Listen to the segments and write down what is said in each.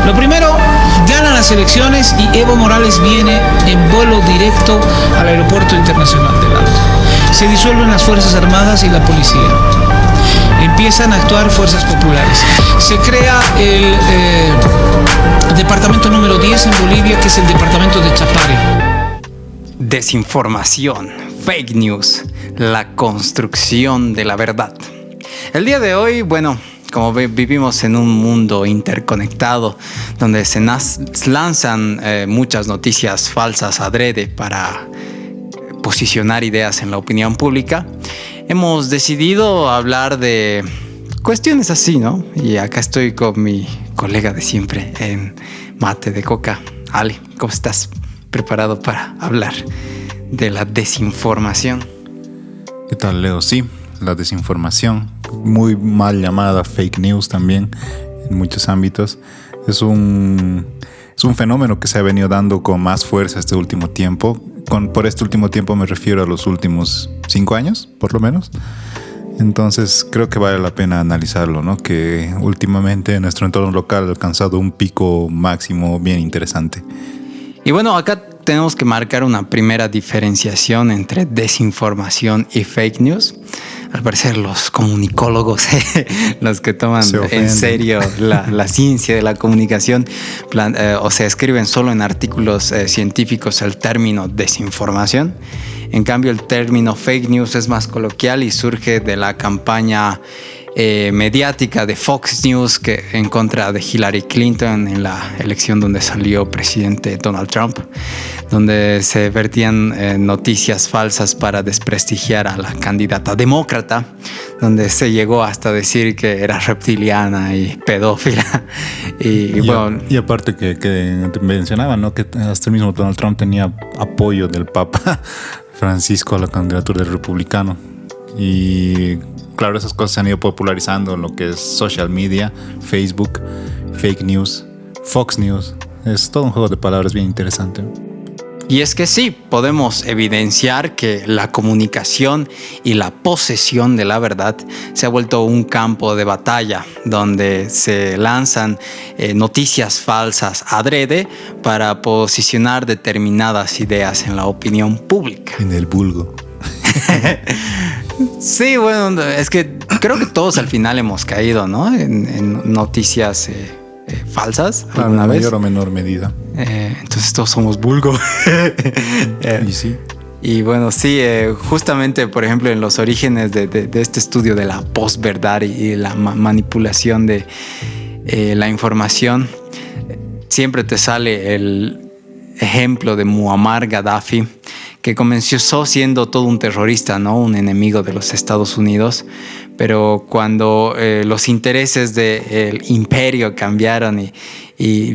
Lo primero, ganan las elecciones y Evo Morales viene en vuelo directo al Aeropuerto Internacional del Alto. Se disuelven las Fuerzas Armadas y la policía. Empiezan a actuar fuerzas populares. Se crea el departamento número 10 en Bolivia, que es el departamento de Chapare. Desinformación, fake news, la construcción de la verdad. El día de hoy, bueno, como vivimos en un mundo interconectado, donde se lanzan muchas noticias falsas adrede para posicionar ideas en la opinión pública, hemos decidido hablar de cuestiones así, ¿no? Y acá estoy con mi colega de siempre en Mate de Coca. Ale, ¿cómo estás? ¿Preparado para hablar de la desinformación? ¿Qué tal, Leo? Sí, la desinformación, muy mal llamada fake news también en muchos ámbitos, es un fenómeno que se ha venido dando con más fuerza este último tiempo. Por este último tiempo me refiero a los últimos 5 años, por lo menos. Entonces creo que vale la pena analizarlo, ¿no? Que últimamente nuestro entorno local ha alcanzado un pico máximo bien interesante. Y bueno, acá tenemos que marcar una primera diferenciación entre desinformación y fake news. Al parecer los comunicólogos, los que toman en serio la ciencia de la comunicación, escriben solo en artículos científicos el término desinformación. En cambio, el término fake news es más coloquial y surge de la campaña mediática de Fox News en contra de Hillary Clinton en la elección donde salió presidente Donald Trump, donde se vertían noticias falsas para desprestigiar a la candidata demócrata, donde se llegó hasta decir que era reptiliana y pedófila. Y aparte que mencionaban, ¿no? Que hasta el mismo Donald Trump tenía apoyo del Papa Francisco a la candidatura del republicano. Y claro, esas cosas se han ido popularizando en lo que es social media, Facebook, fake news, Fox News. Es todo un juego de palabras bien interesante. Y es que sí, podemos evidenciar que la comunicación y la posesión de la verdad se ha vuelto un campo de batalla donde se lanzan noticias falsas adrede para posicionar determinadas ideas en la opinión pública. En el vulgo. Sí, bueno, es que creo que todos al final hemos caído, ¿no? En noticias falsas alguna vez. En mayor o menor medida. Entonces todos somos vulgo. Y sí. Y bueno, sí, justamente, por ejemplo, en los orígenes de este estudio de la posverdad y la manipulación de la información, siempre te sale el ejemplo de Muammar Gaddafi, que comenzó siendo todo un terrorista, ¿no? Un enemigo de los Estados Unidos, pero cuando los intereses del imperio cambiaron y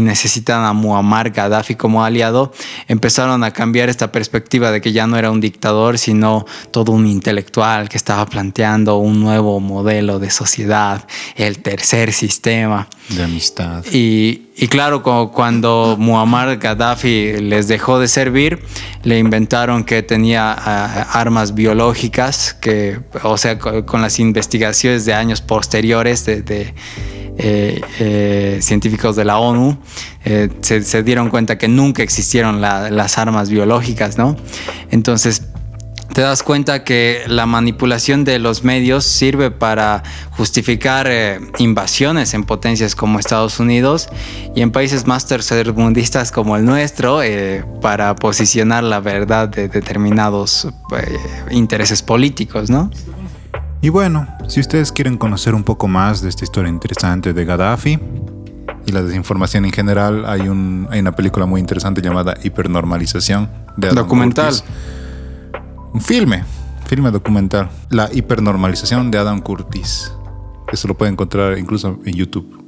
necesitan a Muammar Gaddafi como aliado, empezaron a cambiar esta perspectiva de que ya no era un dictador, sino todo un intelectual que estaba planteando un nuevo modelo de sociedad, el tercer sistema. De amistad. Y claro, cuando Muammar Gaddafi les dejó de servir, le inventaron que tenía armas biológicas, con las investigaciones de años posteriores de científicos de la ONU, se dieron cuenta que nunca existieron las armas biológicas, ¿no? Entonces te das cuenta que la manipulación de los medios sirve para justificar invasiones en potencias como Estados Unidos y en países más tercermundistas como el nuestro, para posicionar la verdad de determinados intereses políticos, ¿no? Y bueno, si ustedes quieren conocer un poco más de esta historia interesante de Gaddafi y la desinformación en general, hay una película muy interesante llamada Hipernormalización de Adam documental. Curtis. Un filme documental. La hipernormalización de Adam Curtis. Eso lo pueden encontrar incluso en YouTube.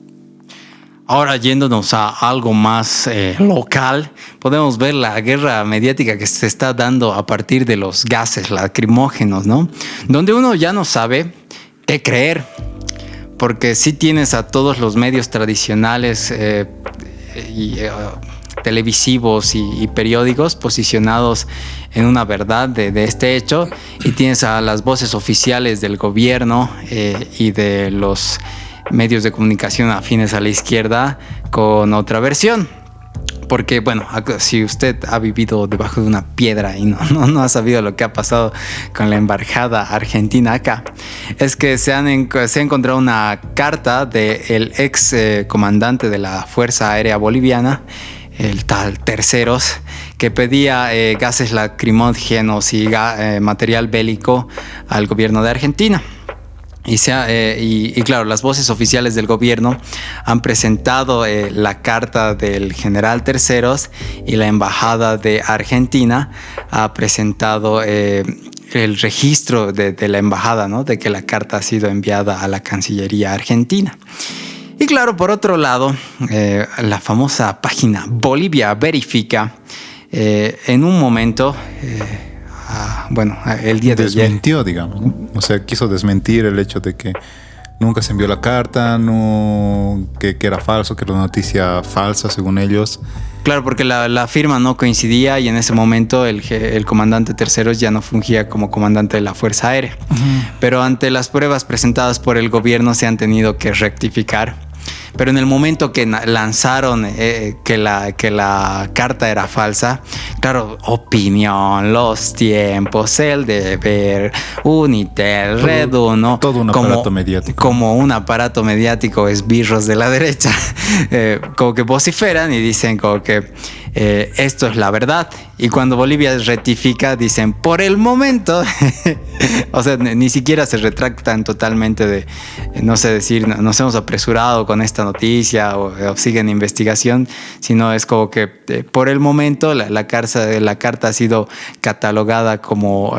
Ahora, yéndonos a algo más local, podemos ver la guerra mediática que se está dando a partir de los gases lacrimógenos, ¿no? Donde uno ya no sabe qué creer, porque sí tienes a todos los medios tradicionales televisivos y periódicos posicionados en una verdad de este hecho, y tienes a las voces oficiales del gobierno y de los medios de comunicación afines a la izquierda con otra versión. Porque, bueno, si usted ha vivido debajo de una piedra y no ha sabido lo que ha pasado con la embajada argentina acá, es que se ha encontrado una carta del ex comandante de la Fuerza Aérea Boliviana, el tal Terceros, que pedía gases lacrimógenos y material bélico al gobierno de Argentina. Y claro, las voces oficiales del gobierno han presentado la carta del general Terceros, y la embajada de Argentina ha presentado el registro de la embajada, ¿no? De que la carta ha sido enviada a la Cancillería argentina. Y claro, por otro lado, la famosa página Bolivia Verifica, en un momento... el día de ayer desmintió, digamos, ¿no? O sea, quiso desmentir el hecho de que nunca se envió la carta, que era falso, que era una noticia falsa según ellos. Claro, porque la firma no coincidía, y en ese momento el comandante Terceros ya no fungía como comandante de la Fuerza Aérea. Uh-huh. Pero ante las pruebas presentadas por el gobierno se han tenido que rectificar. Pero en el momento que lanzaron que la carta era falsa, claro, Opinión, Los Tiempos, El Deber, Unitel, Red Uno, todo un aparato mediático. Como un aparato mediático, esbirros de la derecha, como que vociferan y dicen como que esto es la verdad. Y cuando Bolivia rectifica, dicen por el momento. O sea, ni siquiera se retractan totalmente de, no sé, decir nos hemos apresurado con esta noticia o siguen investigación, sino es como que por el momento la carta ha sido catalogada como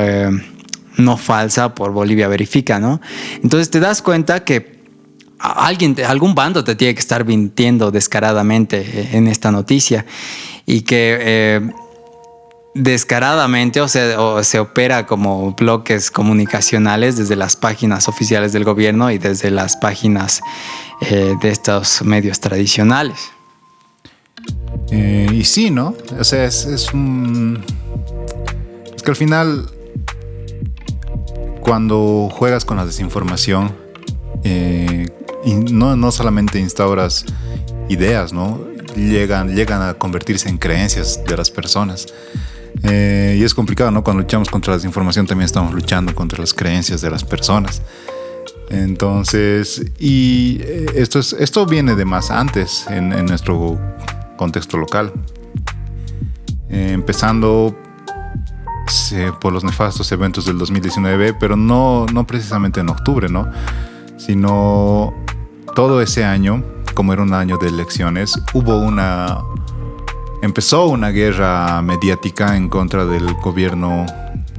no falsa por Bolivia Verifica, ¿no? Entonces te das cuenta que algún bando te tiene que estar mintiendo descaradamente en esta noticia, y que descaradamente o se opera como bloques comunicacionales desde las páginas oficiales del gobierno y desde las páginas de estos medios tradicionales. Y sí, ¿no? O sea, es que al final, cuando juegas con la desinformación, y no solamente instauras ideas, ¿no? Llegan a convertirse en creencias de las personas. Y es complicado, ¿no? Cuando luchamos contra la desinformación también estamos luchando contra las creencias de las personas. Entonces, y esto viene de más antes en nuestro contexto local. Empezando por los nefastos eventos del 2019, pero no precisamente en octubre, ¿no? Sino todo ese año, como era un año de elecciones, empezó una guerra mediática en contra del gobierno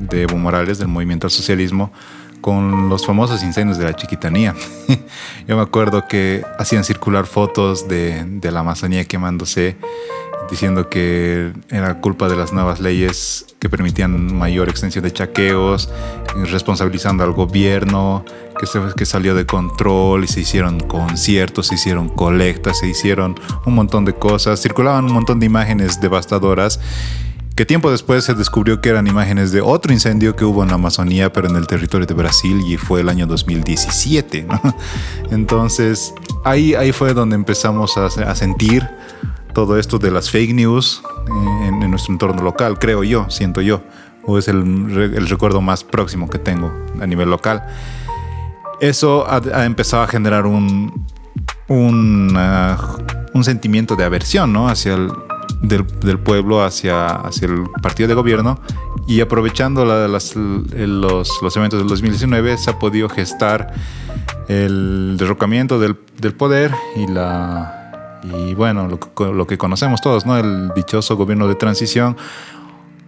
de Evo Morales, del movimiento al socialismo, con los famosos incendios de la Chiquitanía. Yo me acuerdo que hacían circular fotos de la Amazonía quemándose, diciendo que era culpa de las nuevas leyes que permitían mayor extensión de chaqueos, responsabilizando al gobierno, que salió de control, y se hicieron conciertos, se hicieron colectas, se hicieron un montón de cosas. Circulaban un montón de imágenes devastadoras que tiempo después se descubrió que eran imágenes de otro incendio que hubo en la Amazonía, pero en el territorio de Brasil, y fue el año 2017, ¿no? Entonces ahí fue donde empezamos a sentir todo esto de las fake news en nuestro entorno local, siento yo, o es el recuerdo más próximo que tengo a nivel local. Eso ha empezado a generar un sentimiento de aversión, ¿no? Del pueblo hacia el partido de gobierno, y aprovechando los eventos del 2019 se ha podido gestar el derrocamiento del poder y bueno, lo que conocemos todos, ¿no? El dichoso gobierno de transición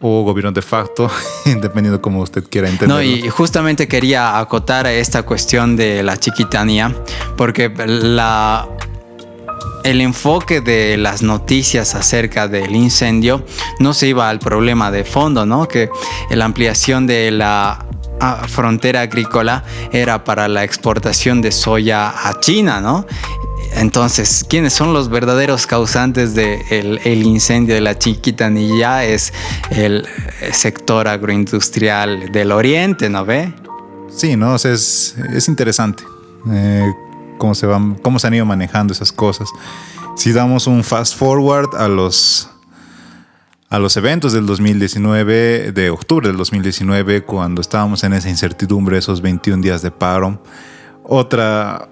o gobierno de facto, dependiendo como usted quiera entenderlo. No, y justamente quería acotar a esta cuestión de la Chiquitanía, porque el enfoque de las noticias acerca del incendio no se iba al problema de fondo, ¿no? Que la ampliación de la frontera agrícola era para la exportación de soya a China, ¿no? Entonces, ¿quiénes son los verdaderos causantes del incendio de la Chiquitanía? Es el sector agroindustrial del oriente, ¿no ve? Sí, ¿no? O sea, es interesante cómo se han ido manejando esas cosas. Si damos un fast forward a los eventos del 2019, de octubre del 2019, cuando estábamos en esa incertidumbre, esos 21 días de paro, otra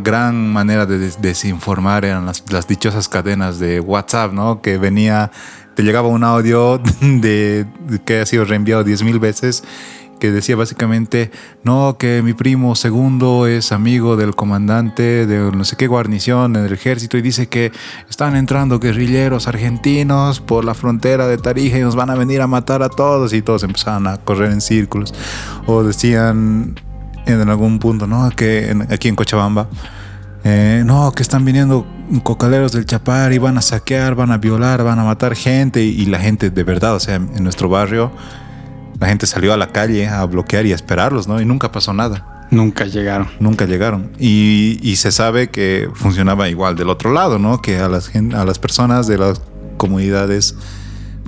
gran manera de desinformar eran las dichosas cadenas de WhatsApp, ¿no? Que te llegaba un audio que ha sido reenviado 10,000 veces, que decía básicamente, no, que mi primo segundo es amigo del comandante de no sé qué guarnición en el ejército y dice que están entrando guerrilleros argentinos por la frontera de Tarija y nos van a venir a matar a todos, y todos empezaban a correr en círculos. O decían en algún punto, no, que aquí en Cochabamba, no, que están viniendo cocaleros del Chapar y van a saquear, van a violar, van a matar gente, y la gente de verdad, o sea, en nuestro barrio la gente salió a la calle a bloquear y a esperarlos, ¿no? Y nunca pasó nada. Nunca llegaron. Y se sabe que funcionaba igual del otro lado, ¿no? Que a las personas de las comunidades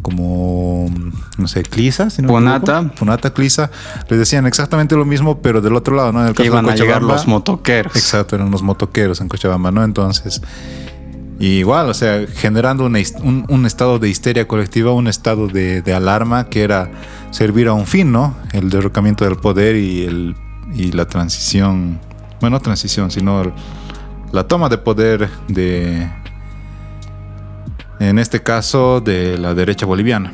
como, no sé, Clisa, si no Punata, Clisa, les decían exactamente lo mismo, pero del otro lado, ¿no? En el caso iban de Cochabamba, a llegar los motoqueros. Exacto, eran los motoqueros en Cochabamba, ¿no? Entonces, igual, o sea, generando un estado de histeria colectiva, un estado de alarma que era servir a un fin, ¿no? El derrocamiento del poder y la transición, bueno, no transición, sino la toma de poder en este caso, de la derecha boliviana.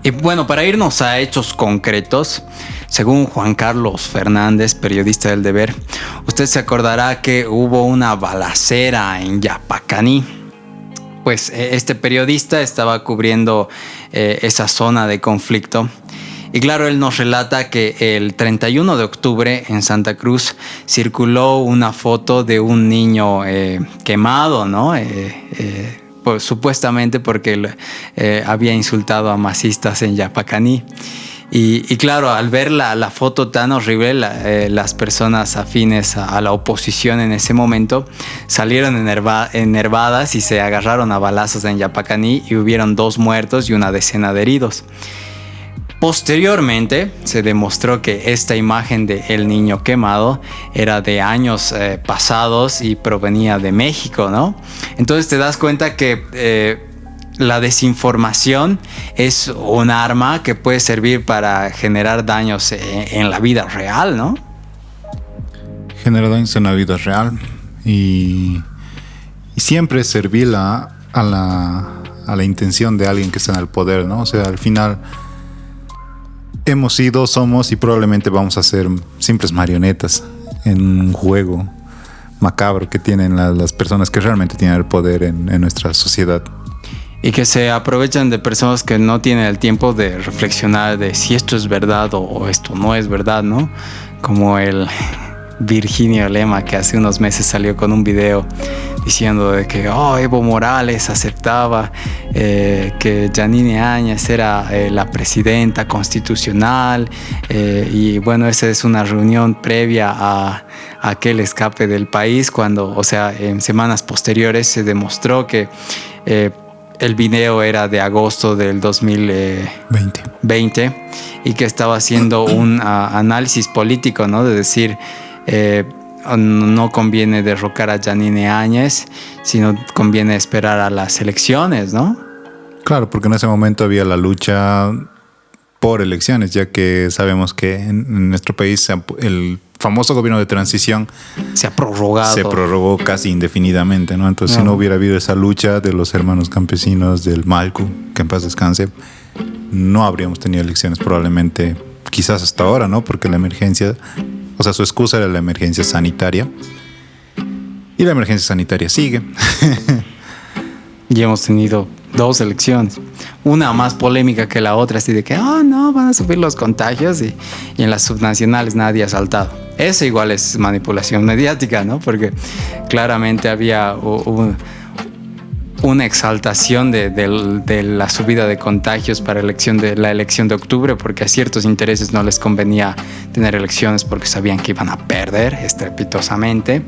Y bueno, para irnos a hechos concretos, según Juan Carlos Fernández, periodista del Deber, usted se acordará que hubo una balacera en Yapacaní. Pues este periodista estaba cubriendo esa zona de conflicto. Y claro, él nos relata que el 31 de octubre en Santa Cruz circuló una foto de un niño quemado, ¿no? Pues, supuestamente porque había insultado a masistas en Yapacaní. Y claro, al ver la foto tan horrible, las personas afines a la oposición en ese momento salieron enervadas y se agarraron a balazos en Yapacaní, y hubieron 2 muertos y una decena de heridos. Posteriormente se demostró que esta imagen de el niño quemado era de años pasados y provenía de México, ¿no? Entonces te das cuenta que la desinformación es un arma que puede servir para generar daños en la vida real, ¿no? Genera daños en la vida real y siempre servir a la intención de alguien que está en el poder, ¿no? O sea, al final hemos sido, somos y probablemente vamos a ser simples marionetas en un juego macabro que tienen las personas que realmente tienen el poder en nuestra sociedad. Y que se aprovechan de personas que no tienen el tiempo de reflexionar de si esto es verdad o esto no es verdad, ¿no? Como el Virginio Lema, que hace unos meses salió con un video diciendo de que Evo Morales aceptaba que Yanine Áñez era la presidenta constitucional, y bueno, esa es una reunión previa a aquel escape del país, cuando, o sea, en semanas posteriores se demostró que el video era de agosto del 2020 y que estaba haciendo un análisis político, ¿no? De decir, no conviene derrocar a Yanine Áñez, sino conviene esperar a las elecciones, ¿no? Claro, porque en ese momento había la lucha por elecciones, ya que sabemos que en nuestro país el famoso gobierno de transición se ha prorrogado. Se prorrogó casi indefinidamente, ¿no? Entonces, si no hubiera habido esa lucha de los hermanos campesinos del Malcu, que en paz descanse, no habríamos tenido elecciones probablemente, quizás hasta ahora, ¿no? Porque la emergencia, o sea, su excusa era la emergencia sanitaria. Y la emergencia sanitaria sigue. Y hemos tenido 2 elecciones. Una más polémica que la otra, así de que, no, van a subir los contagios y en las subnacionales nadie ha saltado. Eso igual es manipulación mediática, ¿no? Porque claramente había una exaltación de la subida de contagios para la elección de octubre, porque a ciertos intereses no les convenía tener elecciones porque sabían que iban a perder estrepitosamente.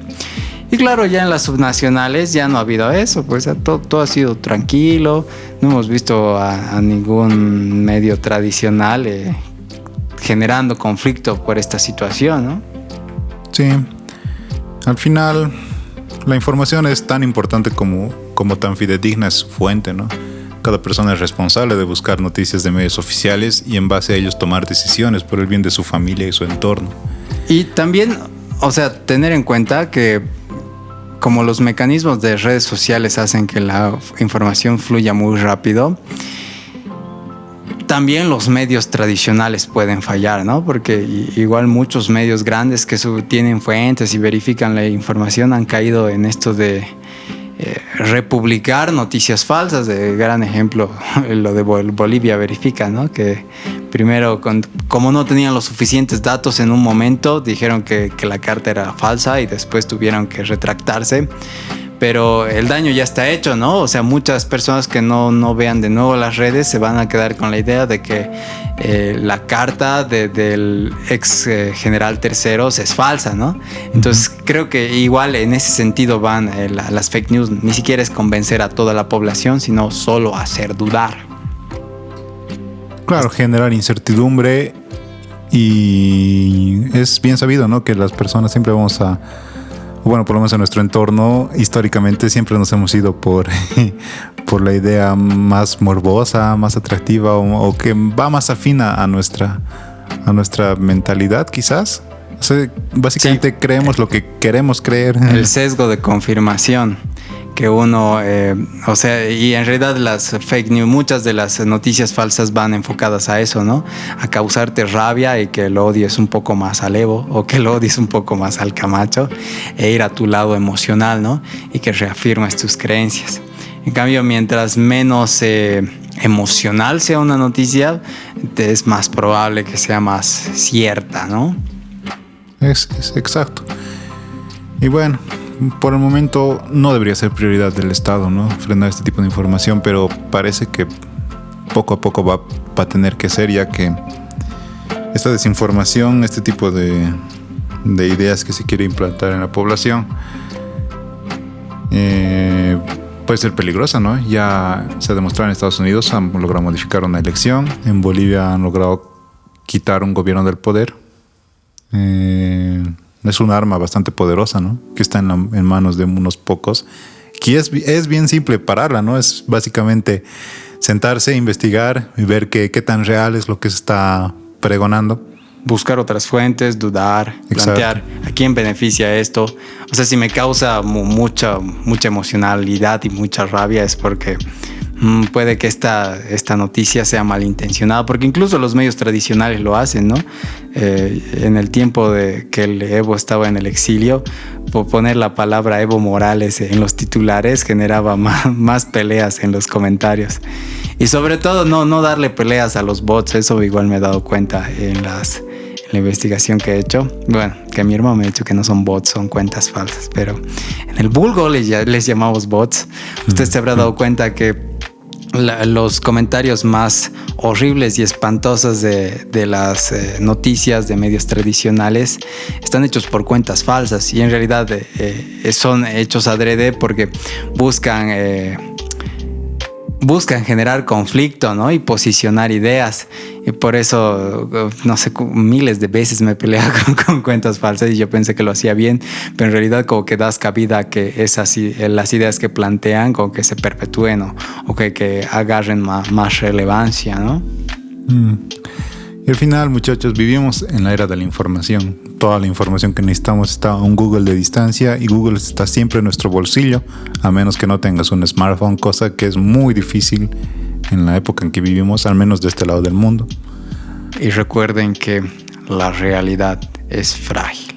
Y claro, ya en las subnacionales ya no ha habido eso, pues todo ha sido tranquilo, no hemos visto a ningún medio tradicional generando conflicto por esta situación, ¿no? Sí, al final La información es tan importante como tan fidedigna es su fuente, ¿no? Cada persona es responsable de buscar noticias de medios oficiales y en base a ellos tomar decisiones por el bien de su familia y su entorno. Y también, o sea, tener en cuenta que como los mecanismos de redes sociales hacen que la información fluya muy rápido, también los medios tradicionales pueden fallar, ¿no? Porque igual muchos medios grandes que tienen fuentes y verifican la información han caído en esto de republicar noticias falsas. De gran ejemplo, lo de Bolivia Verifica, ¿no? Que primero, como no tenían los suficientes datos en un momento, dijeron que la carta era falsa y después tuvieron que retractarse. Pero el daño ya está hecho, ¿no? O sea, muchas personas que no vean de nuevo las redes se van a quedar con la idea de que la carta del ex general Terceros es falsa, ¿no? Entonces creo que igual en ese sentido van las fake news. Ni siquiera es convencer a toda la población, sino solo hacer dudar. Claro, generar incertidumbre, y es bien sabido, ¿no? Que las personas siempre vamos a... Bueno, por lo menos en nuestro entorno, históricamente siempre nos hemos ido por la idea más morbosa, más atractiva o que va más afín a nuestra mentalidad, quizás. O sea, básicamente sí, creemos lo que queremos creer. El sesgo de confirmación que uno, o sea, y en realidad las fake news, muchas de las noticias falsas van enfocadas a eso, ¿no? A causarte rabia y que lo odies un poco más al Evo o que lo odies un poco más al Camacho e ir a tu lado emocional, ¿no? Y que reafirmes tus creencias. En cambio, mientras menos emocional sea una noticia, es más probable que sea más cierta, ¿no? Es exacto. Y bueno, por el momento no debería ser prioridad del Estado, ¿no? Frenar este tipo de información, pero parece que poco a poco va a tener que ser, ya que esta desinformación, este tipo de ideas que se quiere implantar en la población, puede ser peligrosa, ¿no? Ya se ha demostrado en Estados Unidos, han logrado modificar una elección, en Bolivia han logrado quitar un gobierno del poder. Es un arma bastante poderosa, ¿no? Que está en manos de unos pocos. Que es bien simple pararla, ¿no? Es básicamente sentarse, investigar y ver qué tan real es lo que se está pregonando. Buscar otras fuentes, dudar, plantear a quién beneficia esto. O sea, si me causa mucha emocionalidad y mucha rabia es porque puede que esta noticia sea malintencionada, porque incluso los medios tradicionales lo hacen, ¿no? En el tiempo de que el Evo estaba en el exilio, poner la palabra Evo Morales en los titulares generaba más peleas en los comentarios. Y sobre todo no darle peleas a los bots. Eso igual me he dado cuenta en la investigación que he hecho. Bueno, que mi hermano me ha dicho que no son bots, son cuentas falsas, pero en el vulgo les llamamos bots. Usted se habrá dado cuenta que los comentarios más horribles y espantosos de las noticias de medios tradicionales están hechos por cuentas falsas, y en realidad son hechos adrede porque buscan generar conflicto, ¿no? Y posicionar ideas. Y por eso, no sé, miles de veces me he peleado con cuentas falsas y yo pensé que lo hacía bien, pero en realidad como que das cabida a que las ideas que plantean como que se perpetúen o que agarren más relevancia, ¿no? Y al final, muchachos, vivimos en la era de la información. Toda la información que necesitamos está a un Google de distancia, y Google está siempre en nuestro bolsillo, a menos que no tengas un smartphone, cosa que es muy difícil en la época en que vivimos, al menos de este lado del mundo. Y recuerden que la realidad es frágil.